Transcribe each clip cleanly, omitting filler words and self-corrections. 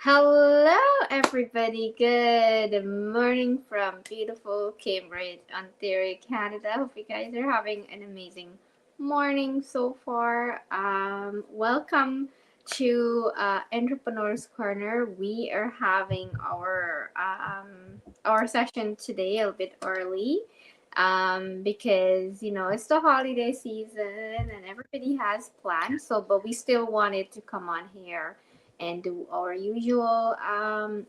Hello, everybody. Good morning from beautiful Cambridge, Ontario, Canada. Hope you guys are having an amazing morning so far. Welcome to Entrepreneurs Corner. We are having our session today a little bit early because it's the holiday season and everybody has plans. So, but we still wanted to come on here and do our usual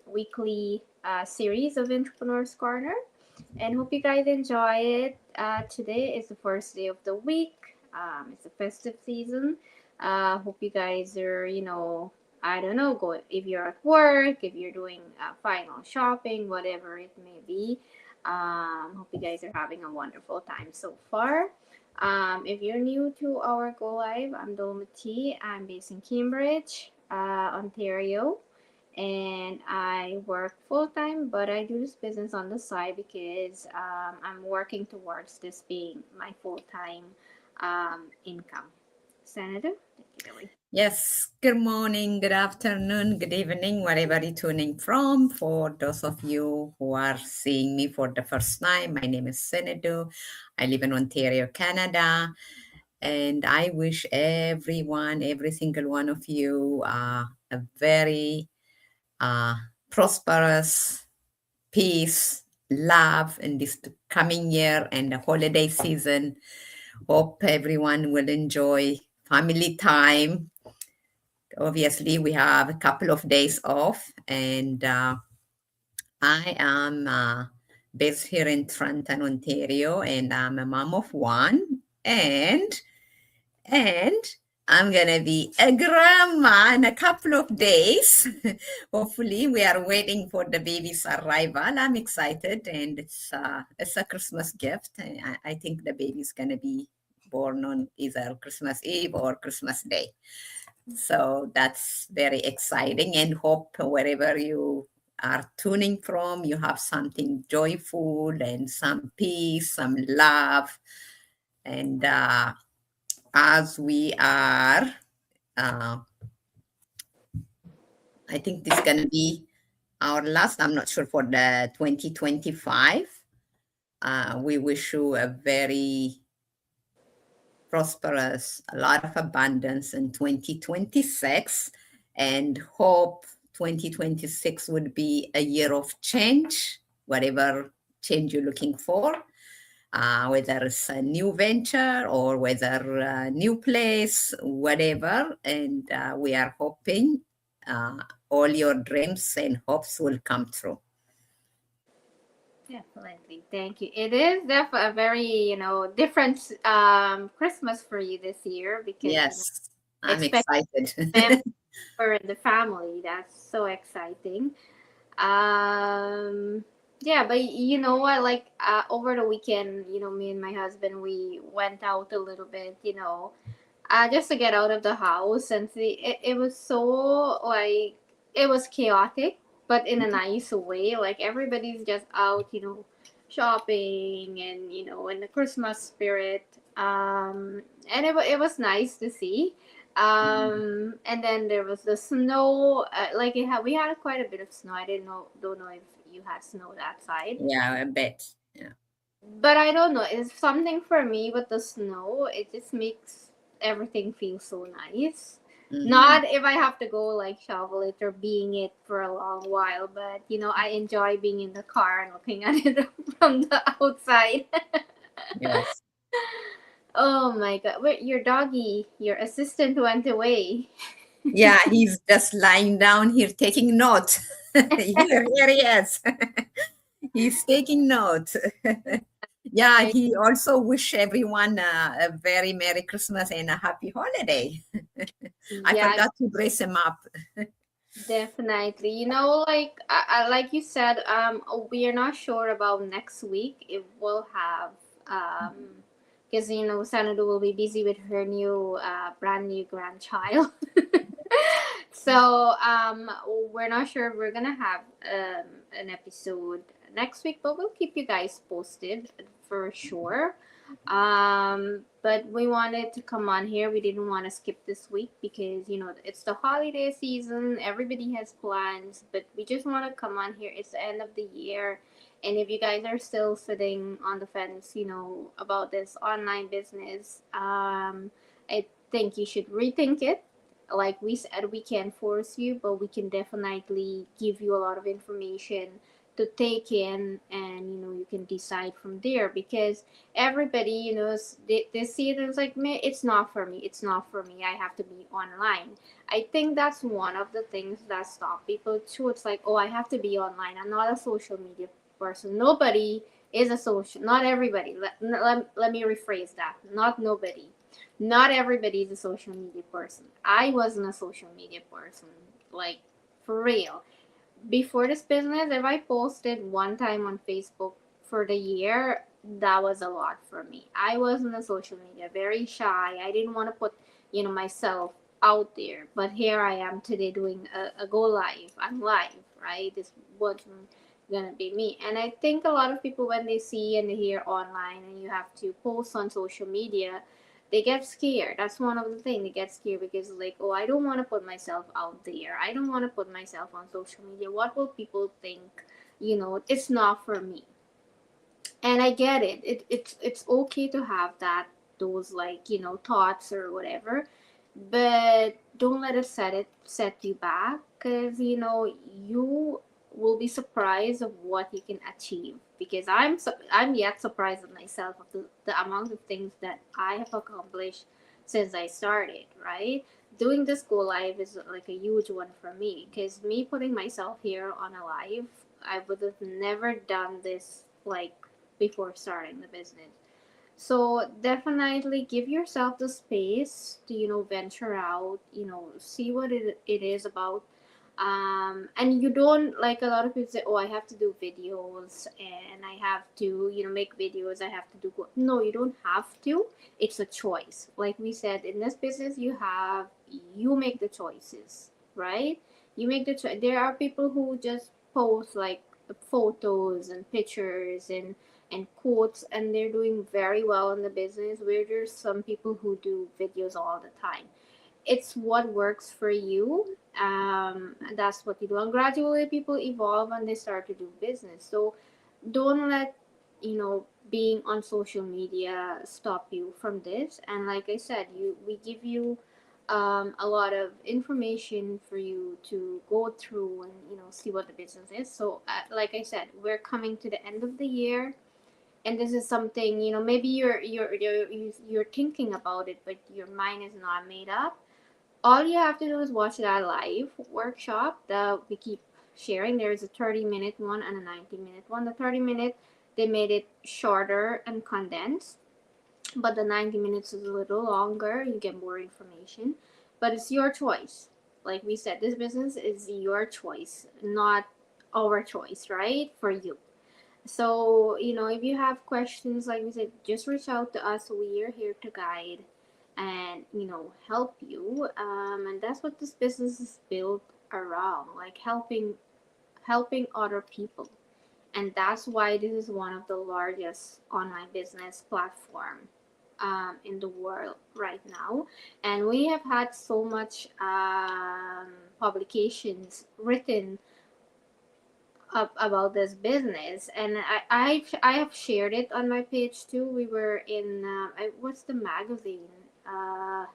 weekly series of Entrepreneurs Corner. And hope you guys enjoy it. Today is the first day of the week. It's a festive season. Hope you guys are, I don't know, go if you're at work, if you're doing final shopping, whatever it may be. Hope you guys are having a wonderful time so far. If you're new to our Go Live, I'm Dolma T. I'm based in Cambridge, Ontario, and I work full time, but I do this business on the side because I'm working towards this being my full time income. Senator, take it away. Yes, good morning, good afternoon, good evening, wherever you're tuning from. For those of you who are seeing me for the first time, my name is Senadu. I live in Ontario, Canada, and I wish everyone, every single one of you, a very uh, prosperous, peace, love in this coming year and the holiday season. Hope everyone will enjoy family time. Obviously, we have a couple of days off, and I am based here in Trenton, Ontario, and I'm a mom of one, and I'm gonna be a grandma in a couple of days. Hopefully, we are waiting for the baby's arrival. I'm excited, and it's a Christmas gift. I think the baby's gonna be born on either Christmas Eve or Christmas Day. So that's very exciting, and hope wherever you are tuning from, you have something joyful and some peace, some love. And as we are, uh, I think this is going to be our last, I'm not sure, for the 2025. We wish you a very prosperous, a lot of abundance in 2026, and hope 2026 would be a year of change, whatever change you're looking for, whether it's a new venture or whether a new place, whatever. And we are hoping all your dreams and hopes will come true. Definitely. Thank you. It is definitely a very, different Christmas for you this year because, Yes, I'm expect excited. member in the family. That's so exciting. Yeah, but you know what? Like over the weekend, me and my husband we went out a little bit, just to get out of the house and see. It was so like it was chaotic, but in a nice way. Like everybody's just out, shopping and in the Christmas spirit. And it was nice to see. And then there was the snow. Like we had quite a bit of snow. I don't know if you had snow that side. Yeah, I bet. Yeah. But I don't know. It's something for me with the snow. It just makes everything feel so nice. Mm-hmm. Not if I have to go like shovel it or being it for a long while, but I enjoy being in the car and looking at it from the outside. Yes. Oh my god. Wait, your doggy, your assistant went away. Yeah, he's just lying down here taking note. Here he is. He's taking note. Yeah, I, he also wish everyone a very Merry Christmas and a Happy Holiday. I yeah, forgot to dress him up. definitely. Like like you said, we are not sure about next week if we'll have because Sanadu will be busy with her new brand new grandchild. So we're not sure if we're gonna have an episode next week, but we'll keep you guys posted for sure. But we wanted to come on here. We didn't want to skip this week because, you know, it's the holiday season. Everybody has plans, but we just want to come on here. It's the end of the year. And if you guys are still sitting on the fence, you know, about this online business, I think you should rethink it. Like we said, we can't force you, but we can definitely give you a lot of information to take in, and you know, you can decide from there, because everybody, you know, they see it as like, me, it's not for me, it's not for me, I have to be online. I think that's one of the things that stop people too. It's like, oh, I have to be online, I'm not a social media person. Nobody is a social, not everybody, let me rephrase that, not nobody, not everybody is a social media person. I wasn't a social media person, like, for real. Before this business, if I posted one time on Facebook for the year, that was a lot for me. I wasn't a social media, very shy. I didn't want to put, you know, myself out there. But here I am today doing a go live. I'm live, right? This wasn't gonna be me. And I think a lot of people, when they see and they hear online and you have to post on social media, they get scared. That's one of the things. They get scared because, like, oh, I don't want to put myself out there. I don't want to put myself on social media. What will people think? You know, it's not for me. And I get it. It's okay to have that, those, like, you know, thoughts or whatever, but don't let it set you back, because you know, you will be surprised of what you can achieve, because I'm yet surprised of myself of the amount of things that I have accomplished since I started, right? Doing this go live is like a huge one for me, because me putting myself here on a live, I would have never done this, like, before starting the business. So definitely give yourself the space to, you know, venture out, you know, see what it is about. And you don't, like, a lot of people say, oh, I have to do videos and I have to, you know, make videos, I have to do no, you don't have to. It's a choice. Like we said, in this business, you make the choices, right? You make the choice. There are people who just post, like, photos and pictures and quotes, and they're doing very well in the business, where there's some people who do videos all the time. It's what works for you. And that's what you do, and gradually people evolve and they start to do business. So don't let, you know, being on social media stop you from this. And like I said, we give you a lot of information for you to go through and, you know, see what the business is. So like I said, we're coming to the end of the year, and this is something, you know, maybe you're thinking about it, but your mind is not made up. All you have to do is watch that live workshop that we keep sharing. There is a 30-minute one and a 90-minute one. The 30-minute, they made it shorter and condensed, but the 90 minutes is a little longer. You get more information, but it's your choice. Like we said, this business is your choice, not our choice, right? For you. So, you know, if you have questions, like we said, just reach out to us. We are here to guide and, you know, help you. And that's what this business is built around, like helping other people. And that's why this is one of the largest online business platform in the world right now. And we have had so much publications written up about this business, and I have shared it on my page too. We were in what's the magazine, uh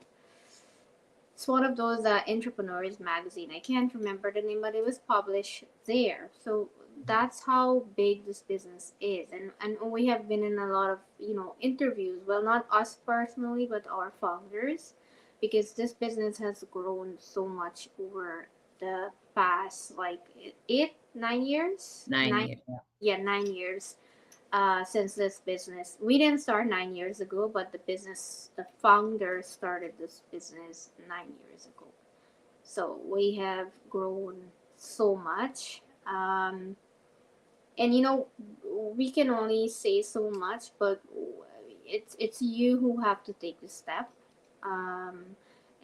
it's one of those entrepreneurs magazine. I can't remember the name, but it was published there. So that's how big this business is, and we have been in a lot of, you know, interviews. Well, not us personally, but our founders, because this business has grown so much over the past, like, 8 9 years, 9 years. yeah, 9 years since this business. We didn't start 9 years ago, but the founder started this business 9 years ago. So we have grown so much. And you know, we can only say so much, but it's you who have to take the step, um,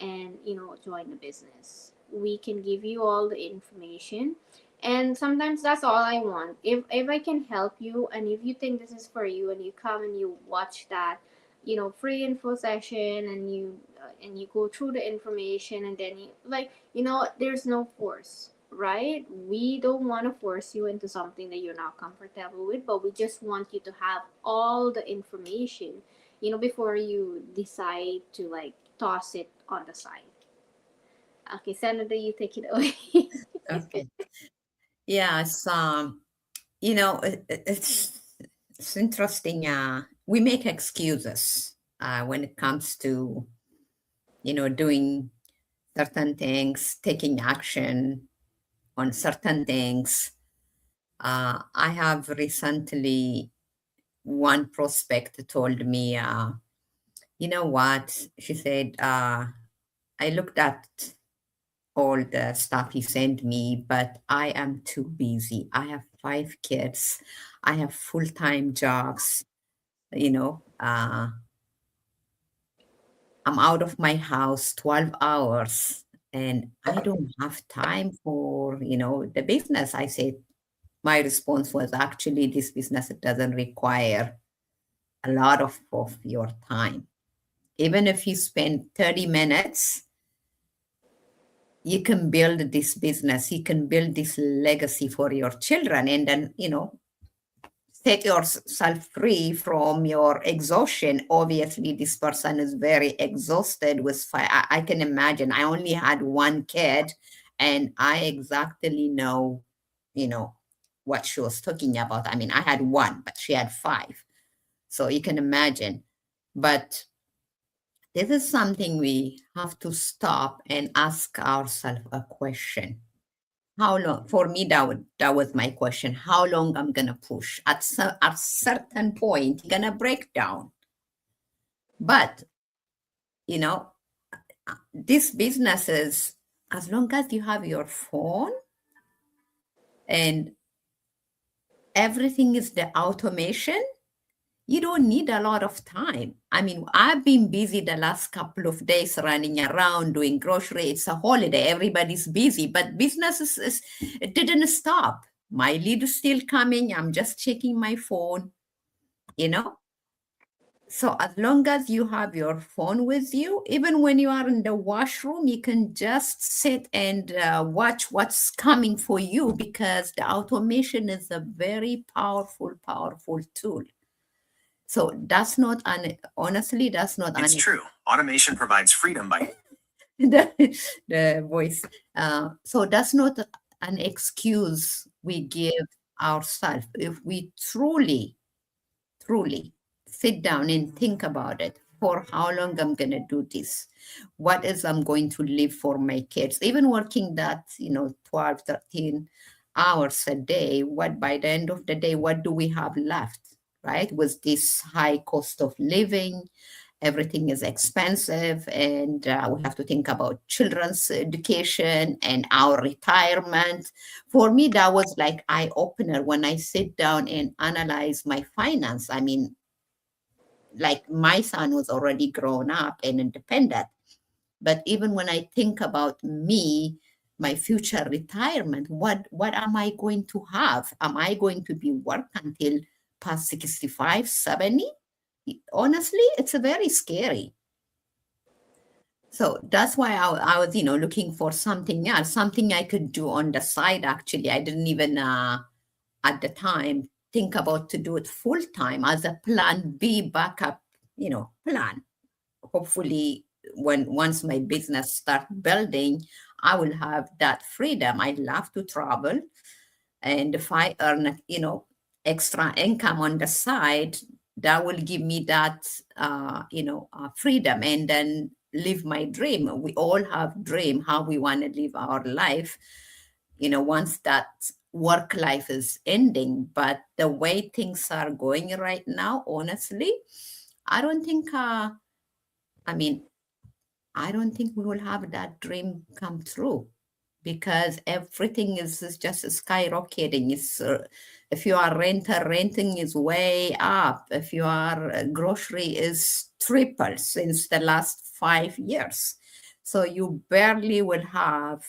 and, you know, join the business. We can give you all the information, And sometimes that's all I want. If I can help you, and if you think this is for you, and you come and you watch that, free info session, and you go through the information, and then there's no force, right? We don't want to force you into something that you're not comfortable with, but we just want you to have all the information, before you decide to like toss it on the side. Okay, Senator, you take it away. Okay. Yes. It's interesting. We make excuses when it comes to, doing certain things, taking action on certain things. I have recently, one prospect told me, you know what? She said, I looked at all the stuff he sent me, but I am too busy. I have 5 kids. I have full-time jobs. I'm out of my house 12 hours and I don't have time for, the business. I said, my response was actually this business, it doesn't require a lot of your time. Even if you spend 30 minutes, you can build this business, you can build this legacy for your children, and then, set yourself free from your exhaustion. Obviously, this person is very exhausted with I can imagine. I only had one kid, and I exactly know, what she was talking about. I mean, I had one, but she had 5. So you can imagine. But this is something we have to stop and ask ourselves a question. How long? For me, that was my question. How long I'm gonna push? At a certain point, you're gonna break down. But these businesses, as long as you have your phone and everything is the automation, you don't need a lot of time. I mean, I've been busy the last couple of days running around doing grocery. It's a holiday. Everybody's busy, but business it didn't stop. My lead is still coming. I'm just checking my phone, So as long as you have your phone with you, even when you are in the washroom, you can just sit and watch what's coming for you, because the automation is a very powerful, powerful tool. So that's not honestly, that's not It's true. Automation provides freedom by the voice. So that's not an excuse we give ourselves. If we truly, truly sit down and think about it, for how long I'm going to do this? What is I'm going to live for my kids? Even working that, 12, 13 hours a day, what by the end of the day, what do we have left? Right? With this high cost of living, everything is expensive, and we have to think about children's education and our retirement. For me, that was like eye-opener when I sit down and analyze my finance. I mean, like my son was already grown up and independent. But even when I think about me, my future retirement, what am I going to have? Am I going to be work until past 65, 70? Honestly, it's very scary. So that's why I was, looking for something else, something I could do on the side. Actually, I didn't even at the time think about to do it full time as a plan B backup, plan. Hopefully, once my business start building, I will have that freedom. I love to travel, and if I earn, extra income on the side, that will give me that, freedom, and then live my dream. We all have dream how we want to live our life, once that work life is ending. But the way things are going right now, honestly, I don't think, I don't think we will have that dream come true, because everything is just skyrocketing. If you are renter, renting is way up. If you are grocery is triple since the last 5 years. So you barely will have,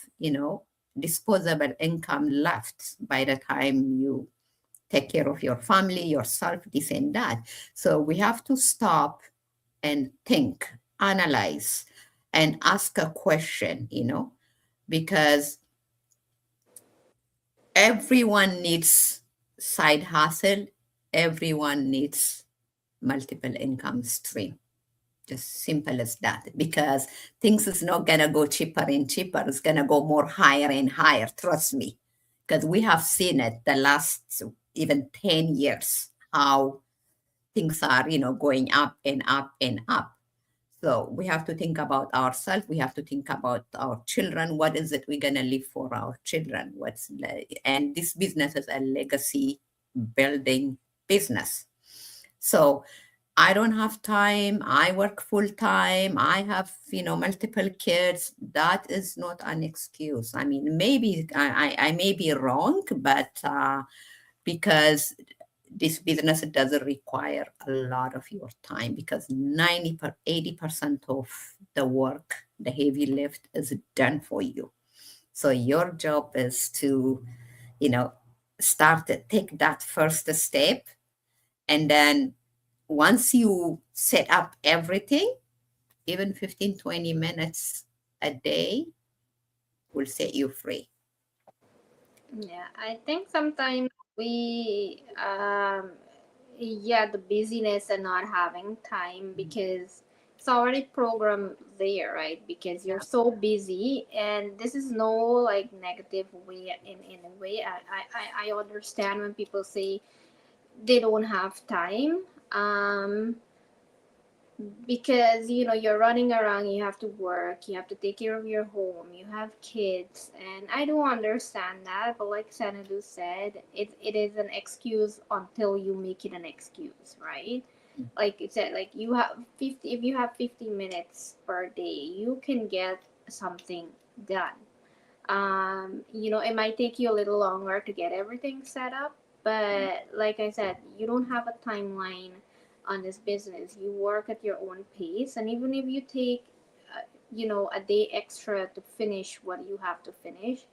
disposable income left by the time you take care of your family, yourself, this and that. So we have to stop and think, analyze, and ask a question, because everyone needs side hustle, everyone needs multiple income stream. Just simple as that, because things is not gonna go cheaper and cheaper. It's gonna go more higher and higher. Trust me, because we have seen it the last even 10 years how things are, going up and up and up. So we have to think about ourselves. We have to think about our children. What is it we're gonna leave for our children? And this business is a legacy building business. So I don't have time. I work full time. I have, multiple kids. That is not an excuse. I mean, maybe I may be wrong, but because this business doesn't require a lot of your time, because 80% of the work, the heavy lift, is done for you. So your job is to, take that first step, and then once you set up everything, even 15-20 minutes a day will set you free. Yeah, I think sometimes we, yeah, the busyness and not having time because it's already programmed there, right? Because you're so busy, and this is no like negative way in a way. I understand when people say they don't have time. Because you're running around, you have to work, you have to take care of your home, you have kids, and I do understand that, but like Sanadu said, it is an excuse until you make it an excuse, right? Like it said, like you have 50, if you have 50 minutes per day, you can get something done. It might take you a little longer to get everything set up, but like I said, you don't have a timeline on this business. You work at your own pace, and even if you take, a day extra to finish what you have to finish,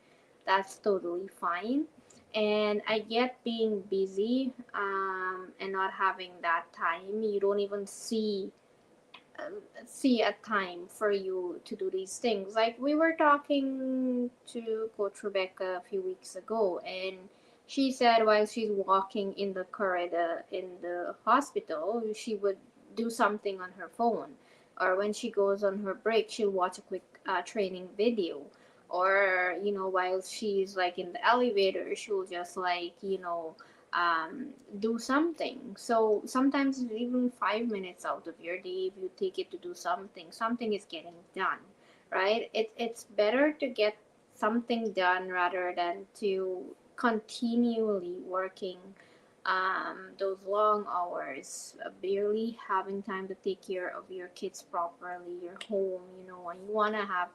that's totally fine. And I get being busy, and not having that time. You don't even see a time for you to do these things. Like we were talking to Coach Rebecca a few weeks ago, and she said while she's walking in the corridor in the hospital, she would do something on her phone. Or when she goes on her break, she'll watch a quick training video. Or, while she's like in the elevator, she'll just like, do something. So sometimes even 5 minutes out of your day, if you take it to do something, something is getting done, right? It's better to get something done rather than to continually working those long hours, barely having time to take care of your kids properly, your home, when you want to have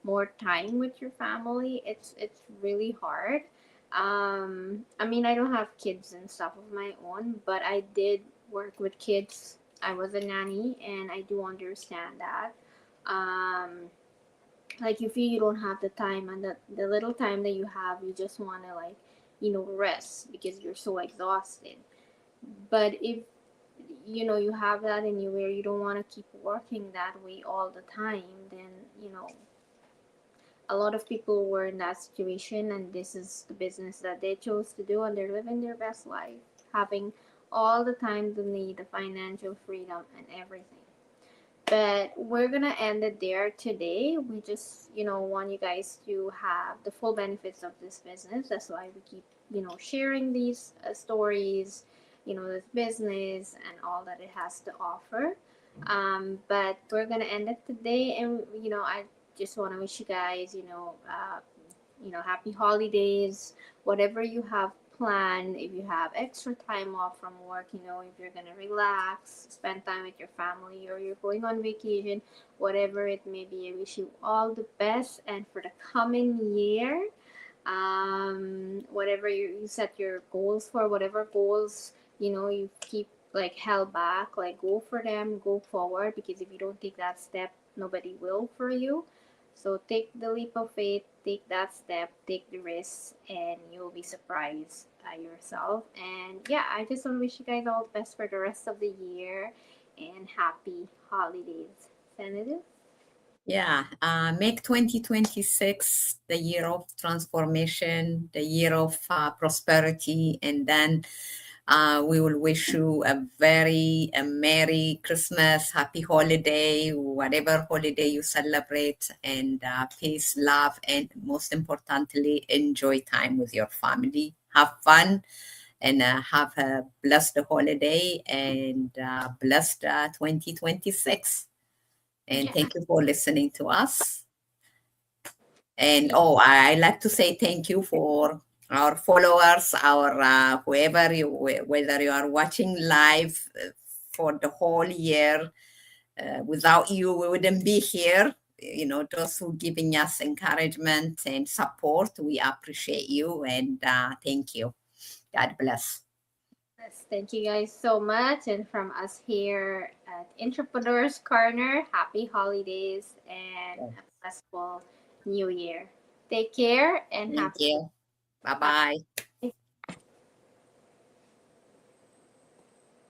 more time with your family, it's really hard. I mean, I don't have kids and stuff of my own, but I did work with kids. I was a nanny, and I do understand that. Um, like you feel you don't have the time, and the little time that you have, you just want to like, rest because you're so exhausted. But if you have that in you where you don't want to keep working that way all the time, then a lot of people were in that situation, and this is the business that they chose to do, and they're living their best life, having all the time they need, the financial freedom and everything. But we're gonna end it there today. We just want you guys to have the full benefits of this business. That's why we keep sharing these stories, this business and all that it has to offer. But we're gonna end it today, and I just want to wish you guys, happy holidays, whatever you have planned. If you have extra time off from work, if you're gonna relax, spend time with your family, or you're going on vacation, whatever it may be, I wish you all the best. And for the coming year, whatever you set your goals for, whatever goals you keep like held back, like go for them, go forward, because if you don't take that step, nobody will for you. So take the leap of faith, take that step, take the risk, and you'll be surprised yourself. And yeah, I just want to wish you guys all the best for the rest of the year and happy holidays. Senator? Yeah, make 2026 the year of transformation, the year of prosperity, and then we will wish you a very Merry Christmas, Happy Holiday, whatever holiday you celebrate, and peace, love, and most importantly, enjoy time with your family. Have fun and have a blessed holiday and blessed 2026. And Yeah. thank you for listening to us. And I like to say thank you for our followers, our whoever you, whether you are watching live for the whole year. Without you, we wouldn't be here. You know, those who giving us encouragement and support, we appreciate you and thank you. God bless. Yes, thank you guys so much. And from us here at Entrepreneurs Corner, happy holidays and a blissful new year. Take care and Thank happy. you. Bye-bye.